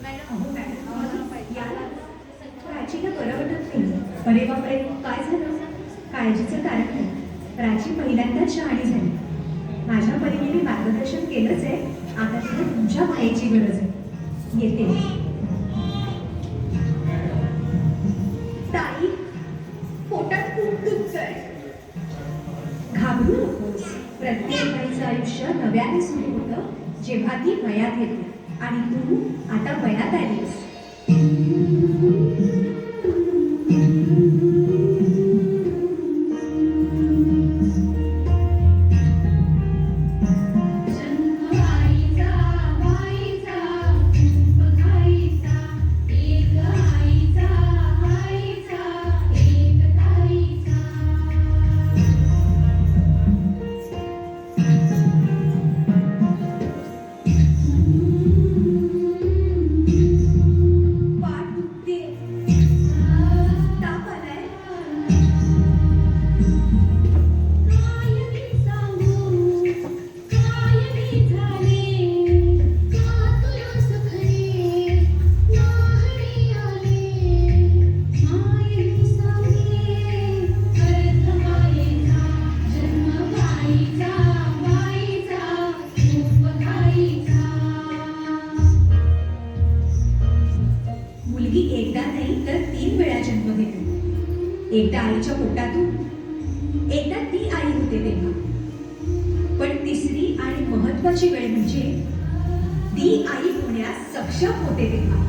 अहो मॅडम, याला प्राचीला बरं वाटत नाही. अरे बापरे, काय झालं? काळजीचं कारण नाही. प्राची पहिल्यांदाच शहाणी झाली. माझ्या परीने मी मार्गदर्शन केलंच आहे. आता तिला तुमच्या मायेची गरज आहे. येते. ताई, पोटात खूप दुखतंय. घाबरू नकोस. प्रत्येक बाईचं आयुष्य नव्याने सुरू होतं जेव्हा ती वयात येते. आणि तू आता वयात आलीस. एकदा नाही तर 3 वेळा जन्म घेते. एकदा आईच्या पोटातून, एकदा ती आई होते तेव्हा. पण तिसरी आणि महत्वाची वेळ म्हणजे ती आई होण्यास सक्षम होते तेव्हा.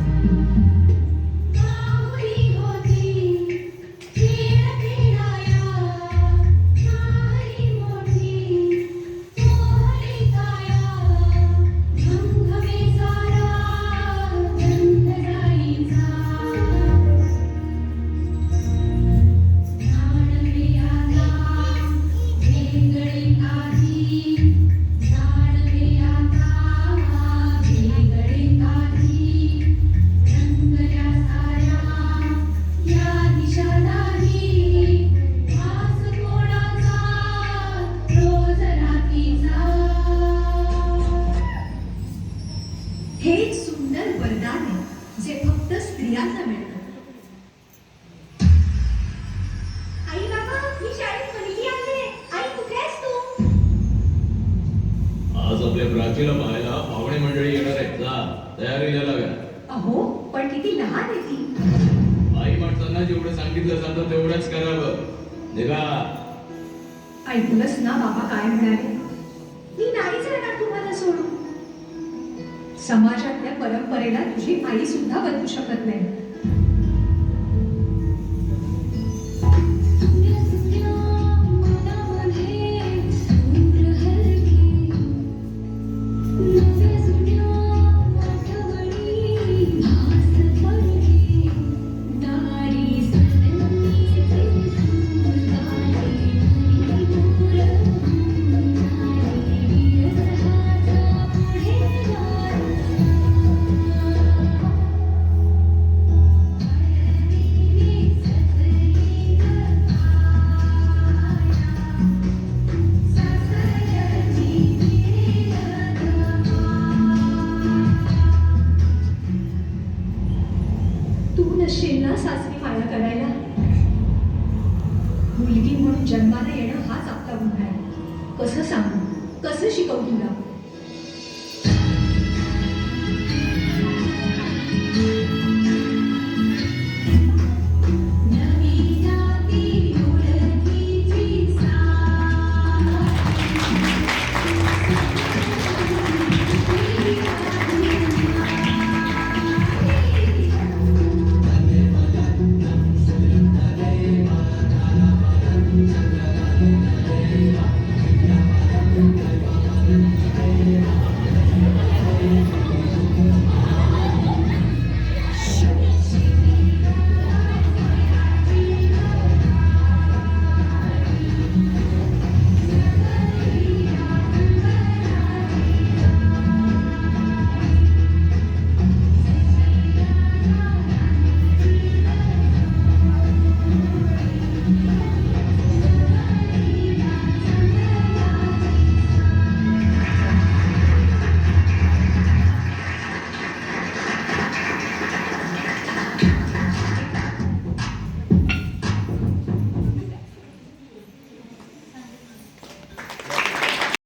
हे एक सुंदर वरदान आहे जे फक्त स्त्रियांना मिळतं. आई बाबा, मी शाळेत पहिली आले. आई कुठे आहेस तू? आज आपल्या प्राचीला पाहायला पाहुणे मंडळी येणार आहेत ना, तयारीला लागा. अहो, पण किती लहान आहे ती. आई माणसांना जेवढं सांगितलं जातं तेवढंच करावं. निघा. ऐकलंस ना बाबा काय म्हणाले? मी नाही जाणार तुम्हाला सोडून. समाजातल्या परंपरेला तुझी आई सुद्धा बदलू शकत नाही. नसशील सासरी माया करायला. मुलगी म्हणून जन्माला येणं हाच आपला गुन्हा आहे. कसं सांगू, कसं शिकवू तुला?